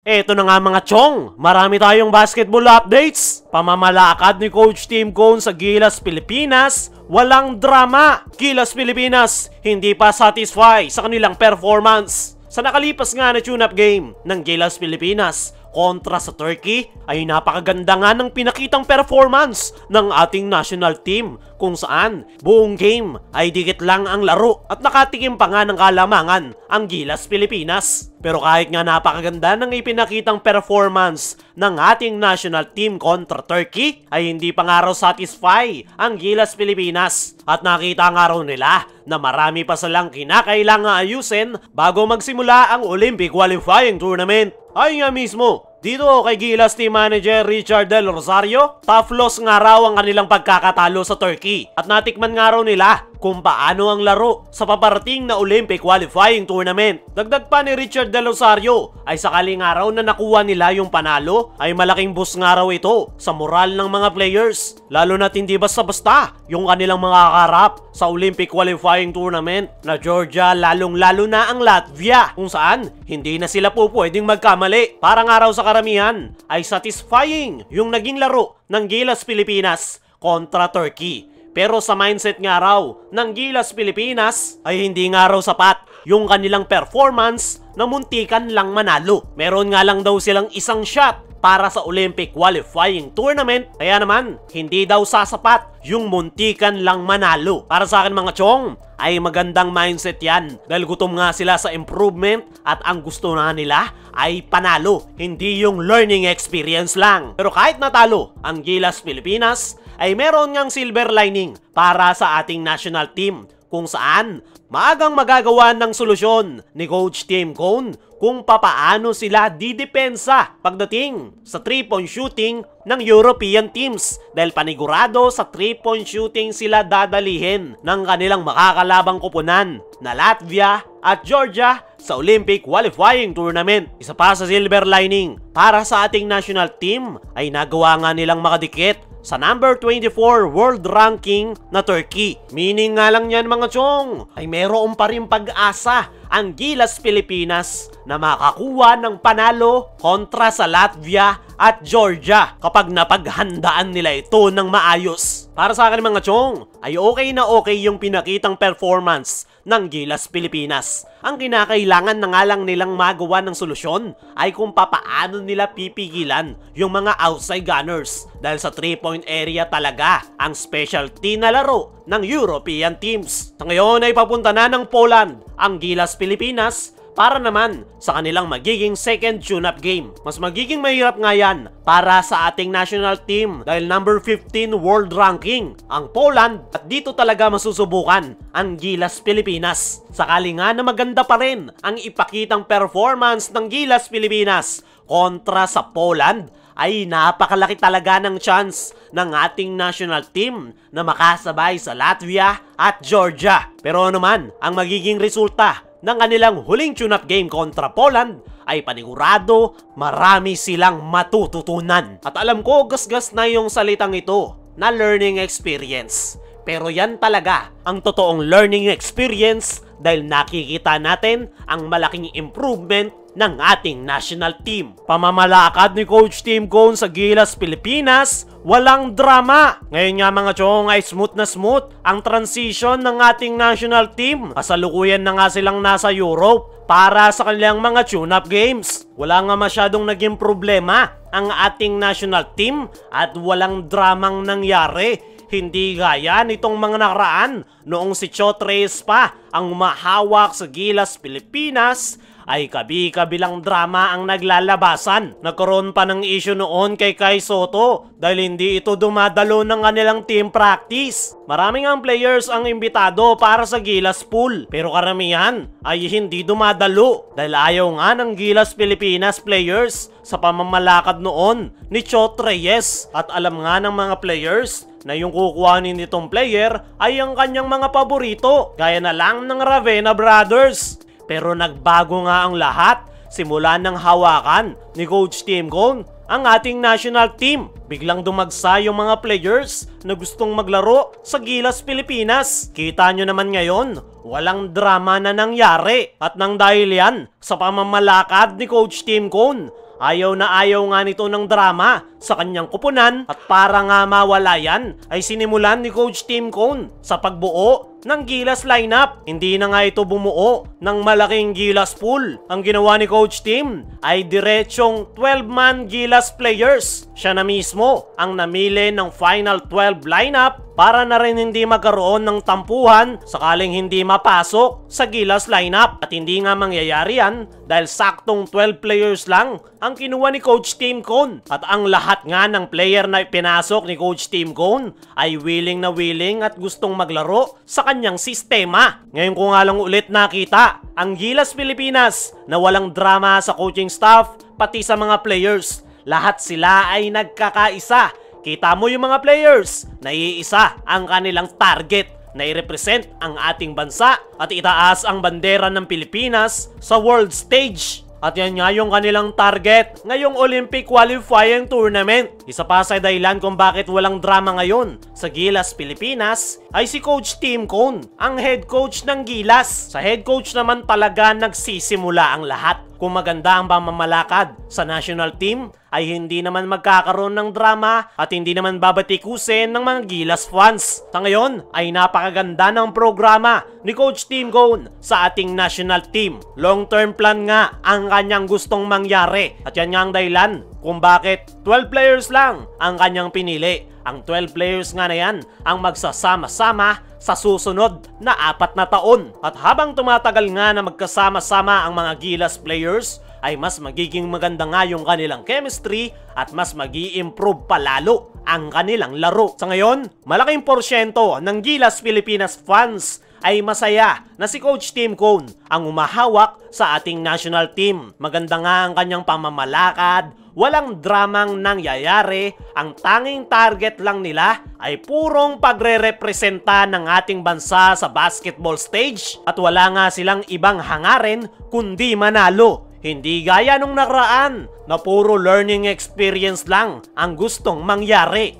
Eto na nga mga chong, marami tayong basketball updates. Pamamalakad ni Coach Tim Cone sa Gilas, Pilipinas, walang drama. Gilas, Pilipinas, hindi pa satisfy sa kanilang performance. Sa nakalipas nga na tune-up game ng Gilas, Pilipinas kontra sa Turkey ay napakaganda nga ng pinakitang performance ng ating national team kung saan buong game ay dikit lang ang laro at nakatikim pa nga ng kalamangan ang Gilas, Pilipinas. Pero kahit nga napakaganda ng ipinakitang performance ng ating national team kontra Turkey ay hindi pa nga raw satisfy ang Gilas, Pilipinas at nakita nga raw nila na marami pa silang kinakailangang ayusin bago magsimula ang Olympic qualifying tournament. Ay nga mismo, dito kay Gilas Team Manager Richard Del Rosario, tough loss nga raw ang kanilang pagkakatalo sa Turkey at natikman nga raw nila kung paano ang laro sa paparating na Olympic qualifying tournament. Dagdag pa ni Richard Del Rosario ay sakali nga raw na nakuha nila yung panalo ay malaking boost nga raw ito sa moral ng mga players, lalo na't hindi basta-basta yung kanilang mga kaharap sa Olympic qualifying tournament na Georgia, lalong-lalo na ang Latvia kung saan hindi na sila po pwedeng magkamali. Para nga raw sa karamihan ay satisfying yung naging laro ng Gilas, Pilipinas kontra Turkey. Pero sa mindset nga raw ng Gilas, Pilipinas ay hindi nga raw sapat yung kanilang performance na muntikan lang manalo. Meron nga lang daw silang isang shot para sa Olympic qualifying tournament, kaya naman hindi daw sasapat yung muntikan lang manalo. Para sa akin mga chong, ay magandang mindset yan dahil gutom nga sila sa improvement at ang gusto na nila ay panalo, hindi yung learning experience lang. Pero kahit natalo ang Gilas, Pilipinas ay meron ngang silver lining para sa ating national team kung saan maagang magagawa ng solusyon ni Coach Tim Cone kung papaano sila didepensa pagdating sa 3-point shooting ng European teams dahil panigurado sa 3-point shooting sila dadalihin ng kanilang makakalabang koponan na Latvia at Georgia sa Olympic qualifying tournament. Isa pa sa silver lining para sa ating national team ay nagawa nga nilang makadikit sa number 24 world ranking na Turkey. Meaning nga lang yan mga chong, ay meron pa rin pag-asa ang Gilas, Pilipinas na makakuha ng panalo kontra sa Latvia at Georgia kapag napaghandaan nila ito ng maayos. Para sa akin mga chong, ay okay na okay yung pinakitang performance ng Gilas, Pilipinas. Ang kinakailangan na nga lang nilang magawa ng solusyon ay kung papaano nila pipigilan yung mga outside gunners dahil sa 3-point area talaga ang specialty na laro ng European teams. Sa ngayon ay papunta na ng Poland ang Gilas, Pilipinas para naman sa kanilang magiging second tune-up game. Mas magiging mahirap nga yan para sa ating national team dahil number 15 world ranking ang Poland at dito talaga masusubukan ang Gilas, Pilipinas. Sakali nga na maganda pa rin ang ipakitang performance ng Gilas, Pilipinas kontra sa Poland ay napakalaki talaga ng chance ng ating national team na makasabay sa Latvia at Georgia. Pero naman ang magiging resulta ng kanilang huling tune-up game kontra Poland ay panigurado marami silang matututunan. At alam ko gasgas na yung salitang ito na learning experience. Pero yan talaga ang totoong learning experience dahil nakikita natin ang malaking improvement ng ating national team. Pamamalakad ni Coach Tim Cone sa Gilas, Pilipinas, walang drama. Ngayon nga mga chong ay smooth na smooth ang transition ng ating national team. Kasalukuyan na nga silang nasa Europe para sa kanilang mga tune-up games. Wala nga masyadong naging problema ang ating national team at walang dramang nangyari. Hindi gaya nitong mga nakaraan noong si Chot Reyes pa ang umahawak sa Gilas, Pilipinas ay kabi-kabilang drama ang naglalabasan. Nagkaroon pa ng issue noon kay Kai Soto dahil hindi ito dumadalo ng kanilang team practice. Maraming ang players ang imbitado para sa Gilas pool pero karamihan ay hindi dumadalo dahil ayaw nga ng Gilas, Pilipinas players sa pamamalakad noon ni Chot Reyes. At alam nga ng mga players na yung kukuhanin nitong player ay ang kanyang mga paborito gaya na lang ng Ravenna Brothers. Pero nagbago nga ang lahat simula ng hawakan ni Coach Tim Cone ang ating national team. Biglang dumagsa yung mga players na gustong maglaro sa Gilas, Pilipinas. Kita nyo naman ngayon walang drama na nangyari. At nang dahil yan, sa pamamalakad ni Coach Tim Cone, ayaw na ayaw nga nito ng drama sa kanyang kupunan at para nga mawala yan ay sinimulan ni Coach Tim Cone sa pagbuo ng Gilas lineup. Hindi na nga ito bumuo ng malaking Gilas pool. Ang ginawa ni Coach Tim ay diretsong 12-man Gilas players. Siya na mismo ang namili ng final 12 lineup para na rin hindi magkaroon ng tampuhan sakaling hindi mapasok sa Gilas lineup. At hindi nga mangyayari yan dahil saktong 12 players lang ang kinuha ni Coach Tim Cone. At ang lahat nga ng player na ipinasok ni Coach Tim Cone ay willing na willing at gustong maglaro sa kanyang sistema. Ngayon ko nga lang ulit nakita ang Gilas Pilipinas na walang drama sa coaching staff pati sa mga players. Lahat sila ay nagkakaisa. Kita mo yung mga players, naiisa ang kanilang target na i-represent ang ating bansa at itaas ang bandera ng Pilipinas sa world stage. At yan nga yung kanilang target ngayong Olympic Qualifying Tournament. Isa pa sa dahilan kung bakit walang drama ngayon sa Gilas Pilipinas ay si Coach Tim Cone, ang head coach ng Gilas. Sa head coach naman talaga nagsisimula ang lahat. Kung maganda ang pamamalakad sa national team, ay hindi naman magkakaroon ng drama at hindi naman babatikusin ng mga Gilas fans. Sa ngayon ay napakaganda ng programa ni Coach Tim Cone sa ating national team. Long-term plan nga ang kanyang gustong mangyari at yan nga ang dahilan kung bakit 12 players lang ang kanyang pinili. Ang 12 players nga na yan ang magsasama-sama sa susunod na 4 na taon. At habang tumatagal nga na magkasama-sama ang mga Gilas players, ay mas magiging maganda nga yung kanilang chemistry at mas magi-improve palalo ang kanilang laro. Sa ngayon, malaking porsyento ng Gilas Pilipinas fans ay masaya na si Coach Tim Cone ang umahawak sa ating national team. Maganda nga ang kanyang pamamalakad, walang dramang nangyayari, ang tanging target lang nila ay purong pagre-representa ng ating bansa sa basketball stage at wala nga silang ibang hangarin kundi manalo. Hindi gaya nung nakaraan na puro learning experience lang ang gustong mangyari.